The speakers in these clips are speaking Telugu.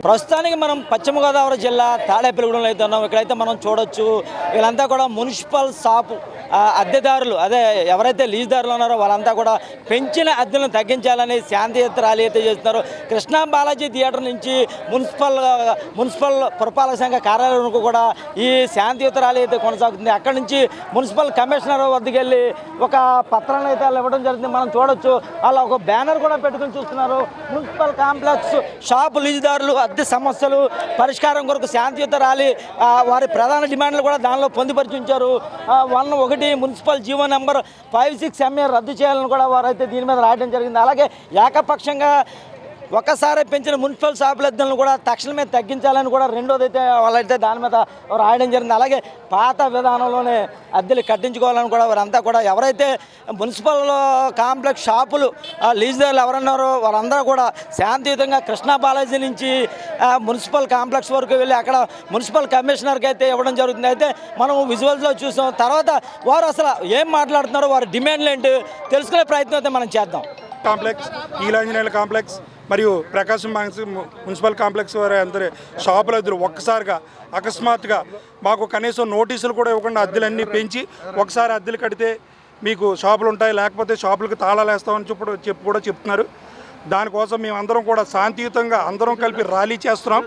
ప్రస్తుతానికి మనం పశ్చిమ గోదావరి జిల్లా తాడేపల్లిగూడెంలో అయితే ఉన్నాం. ఇక్కడైతే మనం చూడొచ్చు వీళ్ళంతా కూడా మున్సిపల్ షాపు అద్దెదారులు, అదే ఎవరైతే లీజుదారులు ఉన్నారో వాళ్ళంతా కూడా పెంచిన అద్దెలను తగ్గించాలని శాంతియుత ర్యాలీ అయితే చేస్తున్నారు. కృష్ణా బాలాజీ థియేటర్ నుంచి మున్సిపల్ పురపాలక సంఘ కార్యాలయంకు కూడా ఈ శాంతియుత ర్యాలీ అయితే కొనసాగుతుంది. అక్కడి నుంచి మున్సిపల్ కమిషనర్ వద్దకు వెళ్ళి ఒక పత్రాన్ని అయితే ఇవ్వడం జరుగుతుంది. మనం చూడొచ్చు అలా ఒక బ్యానర్ కూడా పెట్టుకుని చూస్తున్నారు. మున్సిపల్ కాంప్లెక్స్ షాపు లీజుదారులు అద్దె సమస్యలు పరిష్కారం కొరకు శాంతియుత ర్యాలీ వారి ప్రధాన డిమాండ్లు కూడా దానిలో పొందుపరిచించారు. 1 మున్సిపల్ జీవో నెంబర్ 56 MA రద్దు చేయాలని కూడా వారైతే దీని మీద రాయడం జరిగింది. అలాగే ఏకపక్షంగా ఒక్కసారి పెంచిన మున్సిపల్ షాపుల అద్దెలను కూడా తక్షణమే తగ్గించాలని కూడా రెండోదైతే వాళ్ళైతే దాని మీద రాయడం జరిగింది. అలాగే పాత విధానంలోనే అద్దెలు కట్టించుకోవాలని కూడా వారంతా కూడా ఎవరైతే మున్సిపల్ కాంప్లెక్స్ షాపులు లీజుదారులు ఎవరన్నారో వారందరూ కూడా శాంతియుతంగా కృష్ణా బాలాజీ నుంచి మున్సిపల్ కాంప్లెక్స్ వరకు వెళ్ళి అక్కడ మున్సిపల్ కమిషనర్కి అయితే ఇవ్వడం జరుగుతుంది. అయితే మనం విజువల్స్లో చూసాం. తర్వాత వారు అసలు ఏం మాట్లాడుతున్నారో వారి డిమాండ్లు ఏంటి తెలుసుకునే ప్రయత్నం అయితే మనం చేద్దాం. కాంప్లెక్స్, ఈలాంజనేయుల కాంప్లెక్స్ మరియు ప్రకాశం మున్సిపల్ కాంప్లెక్స్ వారి అందరి షాపుల అద్దెలు ఒక్కసారిగా అకస్మాత్తుగా మాకు కనీసం నోటీసులు కూడా ఇవ్వకుండా అద్దెలన్నీ పెంచి ఒకసారి అద్దెలు కడితే మీకు షాపులు ఉంటాయి, లేకపోతే షాపులకు తాళాలు వేస్తామని కూడా చెప్తున్నారు. దానికోసం మేమందరం కూడా శాంతియుతంగా అందరం కలిపి ర్యాలీ చేస్తున్నాం.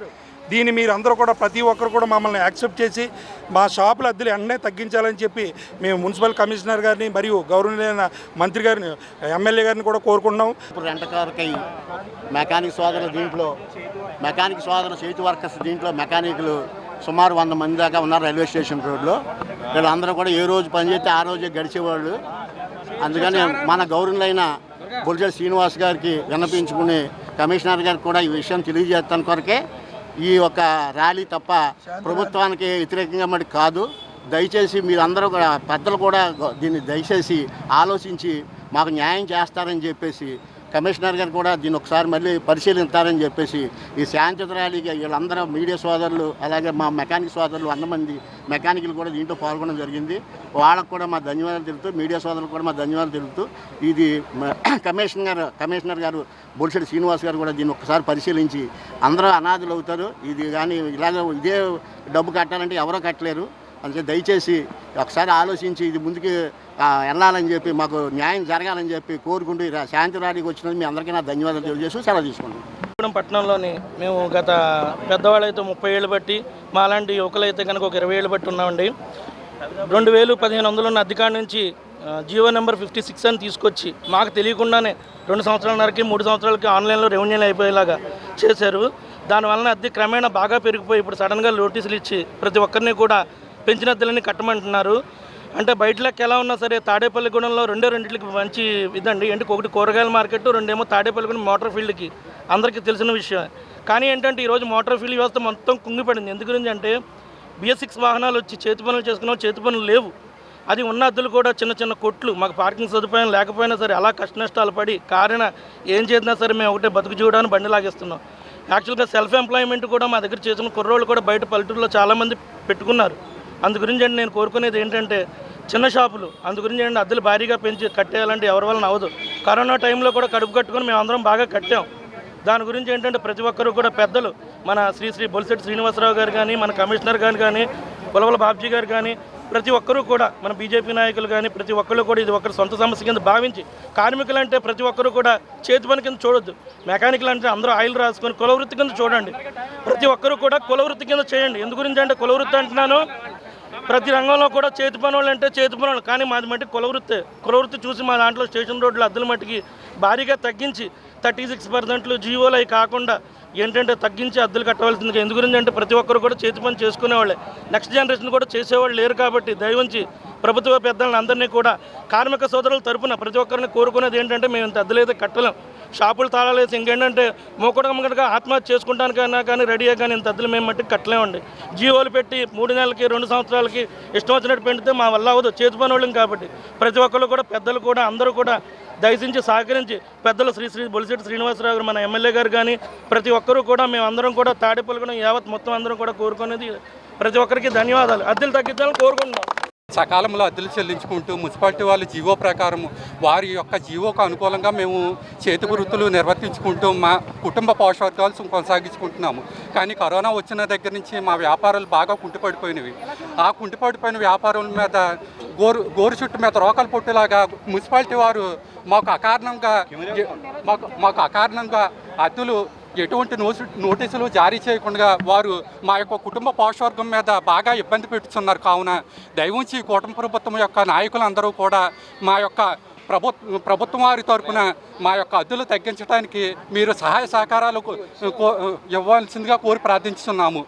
దీన్ని మీరు అందరూ కూడా ప్రతి ఒక్కరు కూడా మమ్మల్ని యాక్సెప్ట్ చేసి మా షాపుల అద్దెలు వెంటనే తగ్గించాలని చెప్పి మేము మున్సిపల్ కమిషనర్ గారిని మరియు గౌరవనీయులైన మంత్రి గారిని ఎమ్మెల్యే గారిని కూడా కోరుకుంటున్నాం. ఇప్పుడు రెంటకారుకై మెకానిక్ సోదరులు దీంట్లో మెకానిక్ సోదరులు చేతి వర్కర్స్ దీంట్లో మెకానిక్లు సుమారు 100 మంది దాకా ఉన్నారు రైల్వే స్టేషన్ రోడ్లో. వీళ్ళందరూ కూడా ఏ రోజు పనిచేస్తే ఆ రోజే గడిచేవాళ్ళు. అందుకని మన గౌరవులైన బొలిశెట్టి శ్రీనివాస్ గారికి విన్నపించుకుని కమిషనర్ గారికి కూడా ఈ విషయం తెలియజేస్తాను కొరకే ఈ ఒక ర్యాలీ తప్ప ప్రభుత్వానికి వ్యతిరేకంగా మరి కాదు. దయచేసి మీరందరూ కూడా పెద్దలు కూడా దీన్ని దయచేసి ఆలోచించి మాకు న్యాయం చేస్తారని చెప్పేసి కమిషనర్ గారు కూడా దీన్ని ఒకసారి మళ్ళీ పరిశీలిస్తారని చెప్పేసి ఈ శాంతియుత ర్యాలీకి వీళ్ళందరూ మీడియా సోదరులు అలాగే మా మెకానిక్ సోదరులు 100 మంది మెకానికల్ కూడా దీంట్లో పాల్గొనడం జరిగింది. వాళ్ళకు కూడా మా ధన్యవాదాలు తెలుపుతూ మీడియా సోదరులకు కూడా మా ధన్యవాదాలు తెలుపుతూ ఇది కమిషనర్ గారు బొలిశెట్టి శ్రీనివాస్ గారు కూడా దీన్ని ఒకసారి పరిశీలించి అందరూ అనాథులు అవుతారు. ఇది కానీ ఇదే డబ్బు కట్టాలంటే ఎవరో కట్టలేరు. అందుకే దయచేసి ఒకసారి ఆలోచించి ఇది ముందుకు వెళ్ళాలని చెప్పి మాకు న్యాయం జరగాలని చెప్పి కోరుకుంటూ శాంతి ర్యాలీకి వచ్చినందుకు మీ అందరికీ నా ధన్యవాదాలు తెలియజేసి సెలవు తీసుకుంటాం. పట్టణంలోని మేము గత పెద్దవాళ్ళైతే 30 ఏళ్ళు బట్టి మా అలాంటి యువకులైతే కనుక ఒక 20 ఏళ్ళు బట్టి ఉన్నామండి. 2000-1500 ఉన్న అధికారి నుంచి జీవో నెంబర్ 56 అని తీసుకొచ్చి మాకు తెలియకుండానే 2 సంవత్సరాలన్నరకి 3 సంవత్సరాలకి ఆన్లైన్లో రెవెన్యూలు అయిపోయేలాగా చేశారు. దానివలన అద్దె క్రమేణా బాగా పెరిగిపోయి ఇప్పుడు సడన్గా నోటీసులు ఇచ్చి ప్రతి ఒక్కరిని కూడా పెంచిన అద్దెలని కట్టమంటున్నారు. అంటే బయట లెక్క ఎలా ఉన్నా సరే తాడేపల్లిగూడెంలో రెండింటికి మంచి ఇదండి. అంటే ఒకటి కూరగాయల మార్కెట్, రెండేమో తాడేపల్లిగూడెం మోటార్ ఫీల్డ్కి అందరికీ తెలిసిన విషయం. కానీ ఏంటంటే ఈరోజు మోటార్ ఫీల్డ్ వ్యవస్థ మొత్తం కుంగిపడింది. ఎందుకు గురించి అంటే BS6 వాహనాలు వచ్చి చేతి పనులు చేసుకున్నాం, చేతి పనులు లేవు. అది ఉన్న అద్దెలు కూడా చిన్న చిన్న కొట్లు, మాకు పార్కింగ్ సదుపాయం లేకపోయినా సరే అలా కష్ట నష్టాలు పడి కారణం ఏం చేసినా సరే మేము ఒకటే బతుకు చూడడానికి బండి లాగేస్తున్నాం. యాక్చువల్గా సెల్ఫ్ ఎంప్లాయ్మెంట్ కూడా మా దగ్గర చేసిన కుర్రోళ్ళు కూడా బయట పల్లెటూరులో చాలామంది పెట్టుకున్నారు. అందు గురించి అండి నేను కోరుకునేది ఏంటంటే చిన్న షాపులు అందు గురించి అండి అద్దెలు భారీగా పెంచి కట్టేయాలంటే ఎవరి వలన అవ్వదు. కరోనా టైంలో కూడా కడుపు కట్టుకొని మేము అందరం బాగా కట్టాం. దాని గురించి ఏంటంటే ప్రతి ఒక్కరు కూడా పెద్దలు మన శ్రీ బొలిశెట్టి శ్రీనివాసరావు గారు కానీ, మన కమిషనర్ గారు కానీ, పులవల బాబ్జీ గారు కానీ ప్రతి ఒక్కరూ కూడా మన బీజేపీ నాయకులు కానీ ప్రతి ఒక్కరు కూడా ఇది ఒకరి సొంత సమస్య కింద భావించి కార్మికులు అంటే ప్రతి ఒక్కరు కూడా చేతి పని కింద చూడొద్దు. మెకానికల్ అంటే అందరూ ఆయిల్ రాసుకొని కులవృత్తి కింద చూడండి. ప్రతి ఒక్కరు కూడా కులవృత్తి కింద చేయండి. ఎందు గురించి అంటే కులవృత్తి అంటున్నాను, ప్రతి రంగంలో కూడా చేతి పని వాళ్ళు అంటే చేతి పని వాళ్ళు, కానీ మాది మట్టి కులవృత్తి చూసి మా దాంట్లో స్టేషన్ రోడ్లు అద్దెల మట్టికి భారీగా తగ్గించి 36% జీవోలు అవి కాకుండా ఏంటంటే తగ్గించి అద్దెలు కట్టవలసింది. ఎందు గురించి అంటే ప్రతి ఒక్కరు కూడా చేతి పని చేసుకునేవాళ్ళే, నెక్స్ట్ జనరేషన్ కూడా చేసేవాళ్ళు లేరు. కాబట్టి దయవుంచి ప్రభుత్వ పెద్దలను అందరినీ కూడా కార్మిక సోదరుల తరపున ప్రతి ఒక్కరిని కోరుకునేది ఏంటంటే మేము ఇంత అద్దెలు అయితే కట్టలేం. షాపులు తాళాలేసి ఇంకేంటంటే మూకడమ్మగా ఆత్మహత్య చేసుకుంటానికైనా కానీ రెడీగా కానీ ఇంత అద్దెలు మేము మట్టికి కట్టలేమండి. జీవోలు పెట్టి 3 నెలలకి 2 సంవత్సరాలకి ఇష్టం వచ్చినట్టు పెండితే మా వల్ల అవ్వదు, చేతి పని వాళ్ళం. కాబట్టి ప్రతి ఒక్కరు కూడా పెద్దలు కూడా అందరూ కూడా దయచేసి సహకరించి పెద్దలు శ్రీ బొలిశెట్టి శ్రీనివాసరావు గారు మన ఎమ్మెల్యే గారు కానీ ప్రతి ఒక్కరూ కూడా మేమందరం కూడా తాడేపల్లిగూడెం యావత్ మొత్తం అందరం కూడా కోరుకునేది ప్రతి ఒక్కరికి ధన్యవాదాలు. అద్దెలు తగ్గించాలని కోరుకుంటున్నాం. సకాలంలో అద్దెలు చెల్లించుకుంటూ మున్సిపాలిటీ వాళ్ళ జీవో ప్రకారం వారి యొక్క జీవోకు అనుకూలంగా మేము చేతి వృత్తులు నిర్వర్తించుకుంటూ మా కుటుంబ పోషవర్గాలు కొనసాగించుకుంటున్నాము. కానీ కరోనా వచ్చిన దగ్గర నుంచి మా వ్యాపారాలు బాగా కుంటుపడిపోయినవి. ఆ కుంటుపడిపోయిన వ్యాపారాల మీద గోరు చుట్టు మీద రోకలు పొట్టులాగా మున్సిపాలిటీ వారు మాకు అకారణంగా అద్దెలు ఎటువంటి నోటీసులు జారీ చేయకుండా వారు మా యొక్క కుటుంబ పోషవర్గం మీద బాగా ఇబ్బంది పెట్టుతున్నారు. కావున దయవుంచి కూటమి ప్రభుత్వం యొక్క నాయకులందరూ కూడా మా యొక్క ప్రభుత్వం వారి తరఫున మా యొక్క అద్దెలు తగ్గించడానికి మీరు సహాయ సహకారాలు ఇవ్వాల్సిందిగా కోరి ప్రార్థించుతున్నాము.